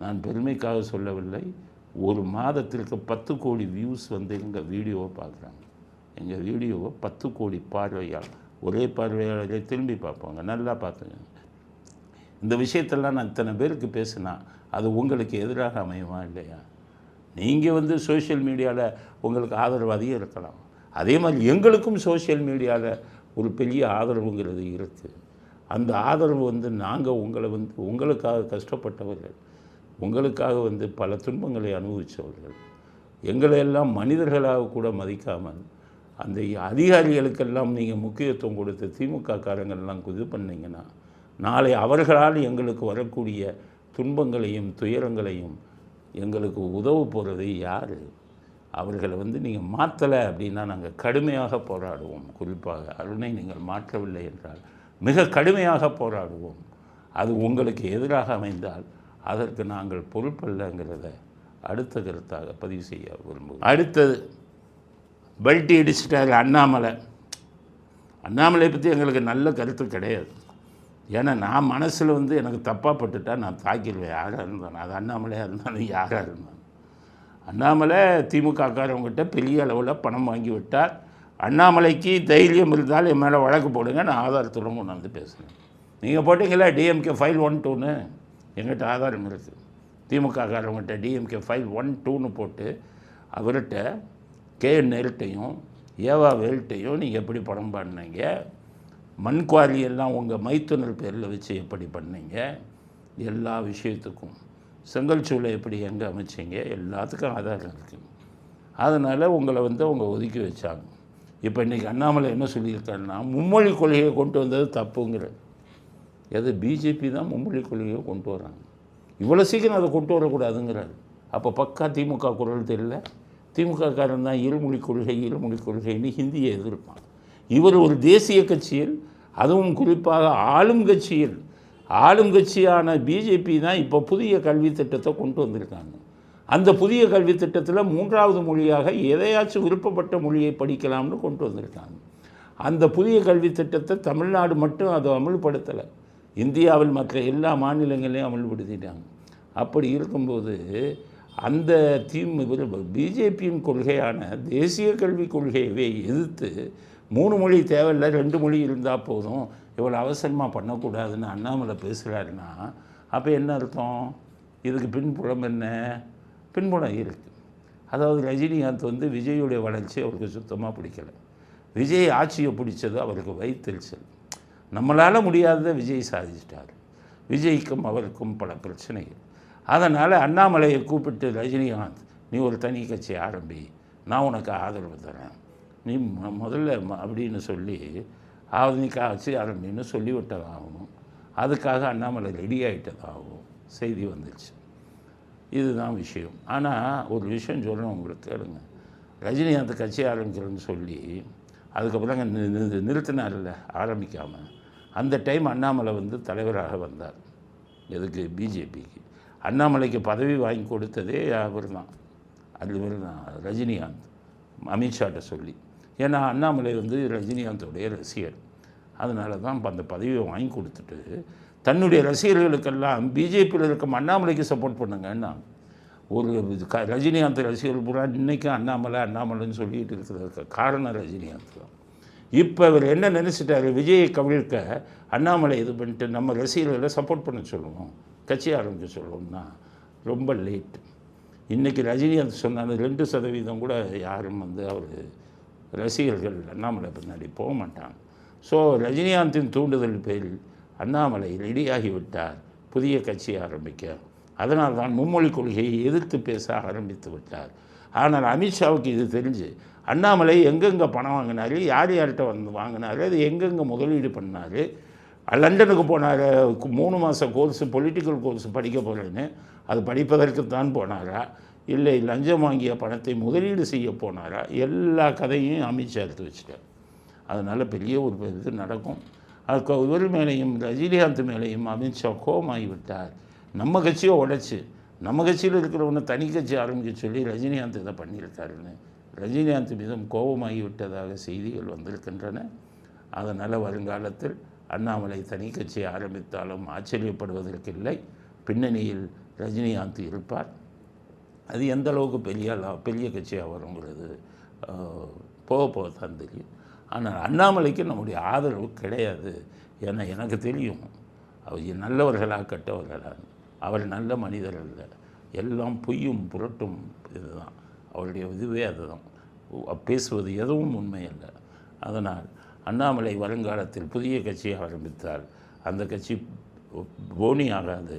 நான் பெருமைக்காக சொல்லவில்லை. ஒரு மாதத்திற்கு 10 கோடி வியூஸ் வந்து எங்கள் வீடியோவை பார்க்குறாங்க. எங்கள் வீடியோவை 10 கோடி பார்வையாளர், ஒரே பார்வையாளரே திரும்பி பார்ப்பாங்க. நல்லா பார்த்துங்க. இந்த விஷயத்தெல்லாம் நான் இத்தனை பேருக்கு பேசினா அது உங்களுக்கு எதிராக அமையுமா இல்லையா? நீங்கள் வந்து சோஷியல் மீடியாவில் உங்களுக்கு ஆதரவு அதிகம் இருக்கலாம், அதே மாதிரி எங்களுக்கும் சோஷியல் மீடியாவில் ஒரு பெரிய ஆதரவுங்கிறது இருக்குது. அந்த ஆதரவு வந்து நாங்கள் உங்களை வந்து உங்களுக்காக கஷ்டப்பட்டவர்கள், உங்களுக்காக வந்து பல துன்பங்களை அனுபவித்தவர்கள், எங்களையெல்லாம் மனிதர்களாக கூட மதிக்காமல் அந்த அதிகாரிகளுக்கெல்லாம் நீங்கள் முக்கியத்துவம் கொடுத்து திமுக காரங்கள்லாம் இது பண்ணிங்கன்னா நாளை அவர்களால் எங்களுக்கு வரக்கூடிய துன்பங்களையும் துயரங்களையும் எங்களுக்கு உதவ போகிறது யார்? அவர்களை வந்து நீங்கள் மாற்றலை அப்படின்னா நாங்கள் கடுமையாக போராடுவோம். குறிப்பாக அருணை நீங்கள் மாற்றவில்லை என்றால் மிக கடுமையாக போராடுவோம். அது உங்களுக்கு எதிராக அமைந்தால் அதற்கு நாங்கள் பொறுப்பல்லங்கிறத அடுத்த கருத்தாக பதிவு செய்ய விரும்புவோம். அடுத்தது பல்ட்டி அடிச்சிட்டாரு அண்ணாமலை. அண்ணாமலை பற்றி எங்களுக்கு நல்ல கருத்து கிடையாது. ஏன்னா நான் மனசில் வந்து எனக்கு தப்பாக பட்டுட்டா நான் தாக்கிடுவேன், யாராக இருந்தாலும், அது அண்ணாமலையாக இருந்தாலும் யாராக இருந்தாலும். அண்ணாமலை திமுககாரவங்ககிட்ட பெரிய அளவில் பணம் வாங்கி விட்டார். அண்ணாமலைக்கு தைரியம் இருந்தால் என் மேலே வழக்கு போடுங்க, நான் ஆதாரத்துடன் கொண்டாந்து பேசுகிறேன். நீங்கள் போட்டிங்களா டிஎம்கே ஃபைல் 1-2ன்னு, எங்கிட்ட ஆதாரம் இருக்குது. திமுககாரவங்ககிட்ட டிஎம்கே ஃபைல் 1-2ன்னு போட்டு அவர்கிட்ட கேஎன் நேருட்டையும் ஏவா வேல்ட்டையும் நீங்கள் எப்படி படம் பாடினீங்க, மண்குவாரி எல்லாம் உங்கள் மைத்துனர் பேரில் வச்சு எப்படி பண்ணீங்க, எல்லா விஷயத்துக்கும் செங்கல் சூளை எப்படி எங்கே அமைச்சிங்க, எல்லாத்துக்கும் ஆதாரம் இருக்குது. அதனால் உங்களை வந்து அவங்க ஒதுக்கி வச்சாங்க. இப்போ இன்றைக்கி அண்ணாமலை என்ன சொல்லியிருக்காருன்னா மும்மொழி கொள்கையை கொண்டு வந்தது தப்புங்கிறது. எது பிஜேபி தான் மும்மொழி கொள்கையை கொண்டு வராங்க, இவ்வளோ சீக்கிரம் அதை கொண்டு வரக்கூடாதுங்கிறாரு. அப்போ பக்கா திமுக குரல் தெரியல. திமுககாரன் தான் இருமொழி கொள்கைன்னு ஹிந்தியை எதிர்ப்பான். இவர் ஒரு தேசிய கட்சியில், அதுவும் குறிப்பாக ஆளும் கட்சியான பிஜேபி தான் இப்போ புதிய கல்வி திட்டத்தை கொண்டு வந்திருக்காங்க. அந்த புதிய கல்வி திட்டத்தில் 3வது மொழியாக எதையாச்சும் விருப்பப்பட்ட மொழியை படிக்கலாம்னு கொண்டு வந்திருக்காங்க. அந்த புதிய கல்வி திட்டத்தை தமிழ்நாடு மட்டும் அதை அமல்படுத்தலை, இந்தியாவில் மற்ற எல்லா மாநிலங்களையும் அமல்படுத்திட்டாங்க. அப்படி இருக்கும்போது அந்த பிஜேபியின் கொள்கையான தேசிய கல்விக் கொள்கையவே எதிர்த்து 3 மொழி தேவையில்லை, 2 மொழி இருந்தால் போதும், இவ்வளோ அவசரமாக பண்ணக்கூடாதுன்னு அண்ணாமலை பேசுகிறாருன்னா அப்போ என்ன அர்த்தம்? இதுக்கு பின்புலம் என்ன? பின்புலம் இருக்குது. அதாவது ரஜினிகாந்த் விஜயுடைய வளர்ச்சி அவருக்கு சுத்தமாக பிடிக்கலை. விஜய் ஆட்சியை பிடிச்சது அவருக்கு வயிற்றெரிச்சல். நம்மளால் முடியாததை விஜய் சாதிச்சிட்டார். விஜய்க்கும் அவருக்கும் பல பிரச்சனைகள். அதனால் அண்ணாமலையை கூப்பிட்டு ரஜினிகாந்த், நீ ஒரு தனி கட்சி ஆரம்பி, நான் உனக்கு ஆதரவு தரேன், நீ முதல்ல அப்படின்னு சொல்லி நீ கட்சி ஆரம்பின்னு சொல்லிவிட்டதாகவும் அதுக்காக அண்ணாமலை ரெடி ஆகிட்டதாகவும் செய்தி வந்துடுச்சு. இதுதான் விஷயம். ஆனால் ஒரு விஷயம் சொல்கிறேன் உங்களுக்கு, கேளுங்க. ரஜினிகாந்த் கட்சி ஆரம்பிக்கிறேன்னு சொல்லி அதுக்கப்புறம் நிறுத்தினார்ல ஆரம்பிக்காமல், அந்த டைம் அண்ணாமலை தலைவராக வந்தார். எதுக்கு? பிஜேபிக்கு. அண்ணாமலைக்கு பதவி வாங்கி கொடுத்ததே அவர் தான், ரஜினிகாந்த், அமித்ஷாட்ட சொல்லி. ஏன்னா அண்ணாமலை ரஜினிகாந்தோடைய ரசிகர். அதனால தான் அந்த பதவியை வாங்கி கொடுத்துட்டு தன்னுடைய ரசிகர்களுக்கெல்லாம் பிஜேபியில் இருக்க அண்ணாமலைக்கு சப்போர்ட் பண்ணுங்கன்னா, ஒரு ரஜினிகாந்த் ரசிகர்கள் பூரா இன்றைக்கும் அண்ணாமலைன்னு சொல்லிகிட்டு இருக்கிறதுக்கு காரணம் ரஜினிகாந்த் தான். இப்போ இவர் என்ன நினச்சிட்டாரு? விஜயை கவிழ்க்க அண்ணாமலை இது பண்ணிட்டு நம்ம ரசிகர்களை சப்போர்ட் பண்ண சொல்லுவோம், கட்சி ஆரம்பிக்க சொல்லுவோம்னா ரொம்ப லேட். இன்றைக்கி ரஜினிகாந்த் சொன்னாலும் 2% கூட யாரும் அவர் ரசிகர்கள் அண்ணாமலை பின்னாடி போக மாட்டாங்க. ஸோ ரஜினிகாந்தின் தூண்டுதல் பேரில் அண்ணாமலை ரெடியாகிவிட்டார் புதிய கட்சி ஆரம்பிக்க. அதனால் தான் மும்மொழி கொள்கையை எதிர்த்து பேச ஆரம்பித்து விட்டார். ஆனால் அமித்ஷாவுக்கு இது தெரிஞ்சு அண்ணாமலை எங்கெங்கே பணம் வாங்கினார், யார்கிட்ட வாங்கினார், அது எங்கெங்கே முதலீடு பண்ணார், லண்டனுக்கு போனார், 3 மாத கோர்ஸு பொலிட்டிக்கல் கோர்ஸ் படிக்க போகிறேன்னு, அது படிப்பதற்குத்தான் போனாரா, இல்லை லஞ்சம் வாங்கிய பணத்தை முதலீடு செய்ய போனாரா, எல்லா கதையும் அமித்ஷா எடுத்து வச்சுட்டார். அதனால் பெரிய ஒரு இது நடக்கும். அதுக்கு இவர் மேலேயும் ரஜினிகாந்த் மேலேயும் அமித்ஷா கோபமாகிவிட்டார். நம்ம கட்சியை உடைச்சி நம்ம கட்சியில் இருக்கிறவனை தனி கட்சி ஆரம்பிக்க சொல்லி ரஜினிகாந்த் இதை பண்ணியிருக்காருன்னு ரஜினிகாந்த் மீதும் கோபமாகி விட்டதாக செய்திகள் வந்திருக்கின்றன. அதனால் வருங்காலத்தில் அண்ணாமலை தனி கட்சி ஆரம்பித்தாலும் ஆச்சரியப்படுவதற்கு இல்லை. பின்னணியில் ரஜினிகாந்த் இருப்பார். அது எந்த அளவுக்கு பெரிய கட்சியாக வருங்கிறது போக தான் தெரியும். ஆனால் அண்ணாமலைக்கு நம்முடைய ஆதரவு கிடையாது. ஏன்னா எனக்கு தெரியும் அவர் நல்லவர்களாக கெட்டவர்களாக, அவர் நல்ல மனிதர் அல்ல, எல்லாம் பொய்யும் புரட்டும். இதுதான் அவருடைய இதுவே, அதுதான் பேசுவது எதுவும் உண்மை அல்ல. அதனால் அண்ணாமலை வருங்காலத்தில் புதிய கட்சியை ஆரம்பித்தால் அந்த கட்சி போனி ஆகாது,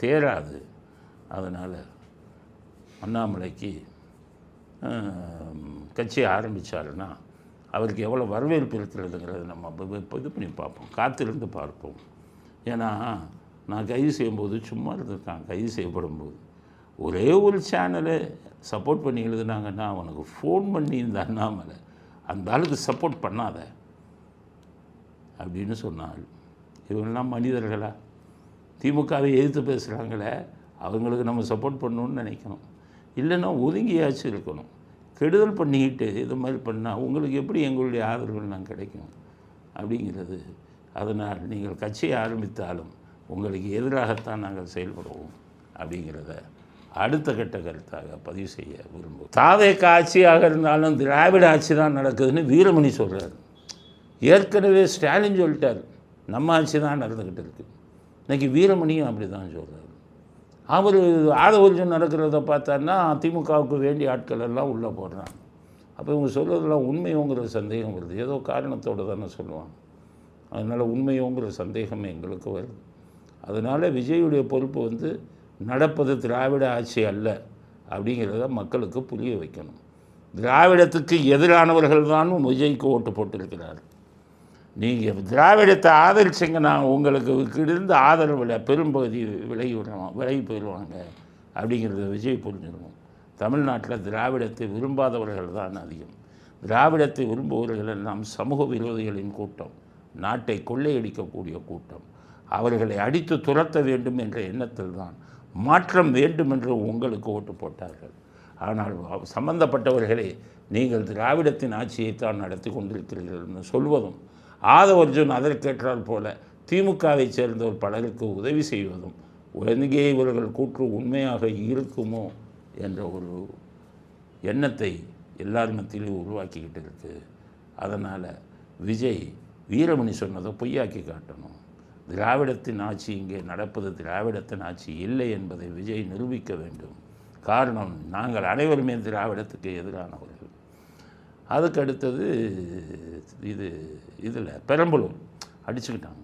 தேராது. அதனால் அண்ணாமலைக்கு கட்சியை ஆரம்பித்தாருன்னா அவருக்கு எவ்வளோ வரவேற்பு இருக்கிறதுங்கிறது நம்ம இது பண்ணி பார்ப்போம், காத்திருந்து பார்ப்போம். ஏன்னா நான் கைது செய்யும்போது சும்மா இருந்திருக்கான். கைது செய்யப்படும் போது ஒரே ஒரு சேனலை சப்போர்ட் பண்ணி எழுதுனாங்கன்னா அவனுக்கு ஃபோன் பண்ணி இந்த அண்ணாமலை அந்த ஆளுக்கு சப்போர்ட் பண்ணாத அப்படின்னு சொன்னாள். இவங்கெல்லாம் மனிதர்களா? திமுகவை எதிர்த்து பேசுகிறாங்களே, அவங்களுக்கு நம்ம சப்போர்ட் பண்ணணுன்னு நினைக்கணும். இல்லைன்னா ஒதுங்கியாச்சும் இருக்கணும். கெடுதல் பண்ணிக்கிட்டு இது மாதிரி பண்ணால் உங்களுக்கு எப்படி எங்களுடைய ஆதரவுலாம் கிடைக்கும் அப்படிங்கிறது. அதனால் நீங்கள் கட்சியை ஆரம்பித்தாலும் உங்களுக்கு எதிராகத்தான் நாங்கள் செயல்படுவோம் அப்படிங்கிறத அடுத்த கட்ட கருத்தாக பதிவு செய்ய விரும்புவோம். தாவேக ஆட்சியாக இருந்தாலும் திராவிட ஆட்சி தான் நடக்குதுன்னு வீரமணி சொல்கிறார். ஏற்கனவே ஸ்டாலின் சொல்லிட்டார், நம்ம ஆட்சி தான் நடந்துக்கிட்டு இருக்குது. இன்றைக்கி வீரமணியும் அப்படி தான் சொல்கிறார். அவர் ஆதவர்ஜன் நடக்கிறத பார்த்தான்னா திமுகவுக்கு வேண்டிய ஆட்கள் எல்லாம் உள்ளே போடுறாங்க. அப்போ இவங்க சொல்கிறதெல்லாம் உண்மையோங்கிற சந்தேகம் வருது. ஏதோ காரணத்தோடு தானே சொல்லுவாங்க. அதனால் உண்மையோங்கிற சந்தேகம் எங்களுக்கு வருது. அதனால் விஜயுடைய பொறுப்பு நடப்பது திராவிட ஆட்சி அல்ல அப்படிங்கிறத மக்களுக்கு புரிய வைக்கணும். திராவிடத்துக்கு எதிரானவர்கள் தான் விஜய்க்கு ஓட்டு போட்டிருக்கிறார். நீங்கள் திராவிடத்தை ஆதரிச்சிங்கன்னா உங்களுக்கு இருந்த ஆதரவில் பெரும்பகுதி விலகி போயிடுவாங்க அப்படிங்கிறத விஜய் புரிஞ்சிருக்கும். தமிழ்நாட்டில் திராவிடத்தை விரும்பாதவர்கள் தான் அதிகம். திராவிடத்தை விரும்புபவர்கள் எல்லாம் சமூக விரோதிகளின் கூட்டம், நாட்டை கொள்ளையடிக்கக்கூடிய கூட்டம். அவர்களை அடித்து துரத்த வேண்டும் என்ற எண்ணத்தில் தான் மாற்றம் வேண்டும் என்று உங்களுக்கு ஓட்டு போட்டார்கள். ஆனால் சம்பந்தப்பட்டவர்களே, நீங்கள் திராவிடத்தின் ஆட்சியைத்தான் நடத்தி கொண்டிருக்கிறீர்கள் என்று சொல்வதும், ஆதவர்ஜுன் அதற்கேற்றால் போல திமுகவை சேர்ந்தவர் பலருக்கு உதவி செய்வதும் எங்கே இவர்கள் கூற்று உண்மையாக இருக்குமோ என்ற ஒரு எண்ணத்தை எல்லார் மத்தியிலும் உருவாக்கிக்கிட்டு இருக்கு. அதனால் விஜய் வீரமணி சொன்னதை பொய்யாக்கி காட்டணும். திராவிடத்தின் ஆட்சி இங்கே நடப்பது திராவிடத்தின் ஆட்சி இல்லை என்பதை விஜய் நிரூபிக்க வேண்டும். காரணம், நாங்கள் அனைவருமே திராவிடத்துக்கு எதிரானவர்கள். அதுக்கு அடுத்தது இதில் பெரம்பலூர் அடிச்சுக்கிட்டாங்க.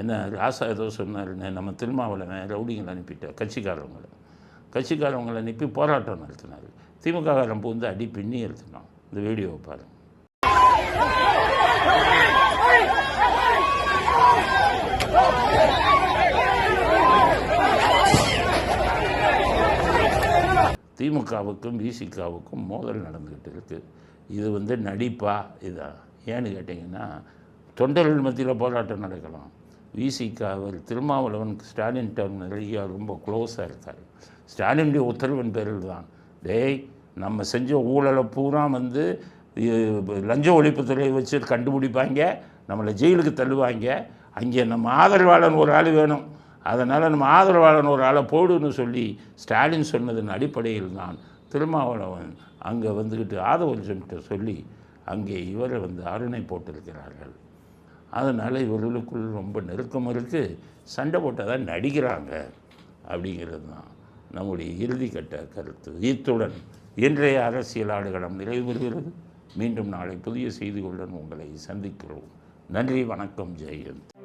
என்ன ராசா ஏதோ சொன்னார், நம்ம திருமாவளவன் ரவுடிங்களை அனுப்பிட்டார், கட்சிக்காரவங்களை அனுப்பி போராட்டம் நடத்தினார். திமுககாரன் பூந்து அடி பின்னி எடுத்துனான். இந்த வீடியோவை பாருங்கள். திமுகவுக்கும் விசிகாவுக்கும் மோதல் நடந்துக்கிட்டு இருக்குது. இது நடிப்பா இதா? ஏன்னு கேட்டிங்கன்னா, தொண்டர்கள் மத்தியில் போராட்டம் நடக்கலாம். விசிகாவில் திருமாவளவன் ஸ்டாலின் டர்ம் நிறைய ரொம்ப க்ளோஸாக இருக்கார். ஸ்டாலினுடைய உத்தரவின் பேரில் தான், டேய் நம்ம செஞ்ச ஊழலை பூரா லஞ்ச ஒழிப்புத்துறையை வச்சு கண்டுபிடிப்பாங்க, நம்மளை ஜெயிலுக்கு தள்ளுவாங்க, அங்கே நம்ம ஆதரவாளன் ஒரு ஆள் வேணும், அதனால் நம்ம ஆதரவாளன் ஒரு ஆளை போடுன்னு சொல்லி ஸ்டாலின் சொன்னதன் அடிப்படையில் தான் திருமாவளவன் அங்கே வந்துக்கிட்டு ஆதவர்ஜன்கிட்ட சொல்லி அங்கே இவரை அருணை போட்டிருக்கிறார்கள். அதனால் இவர்களுக்குள் ரொம்ப நெருக்கம் இருக்குது. சண்டை போட்டால் தான் நடிக்கிறாங்க அப்படிங்கிறது தான் நம்முடைய இறுதிக்கட்ட கருத்து. இத்துடன் இன்றைய அரசியல் ஆடுகளம் நிறைவு பெறுகிறது. மீண்டும் நாளை புதிய செய்திகளுடன் உங்களை சந்திக்கிறோம். நன்றி, வணக்கம், ஜெயந்த்.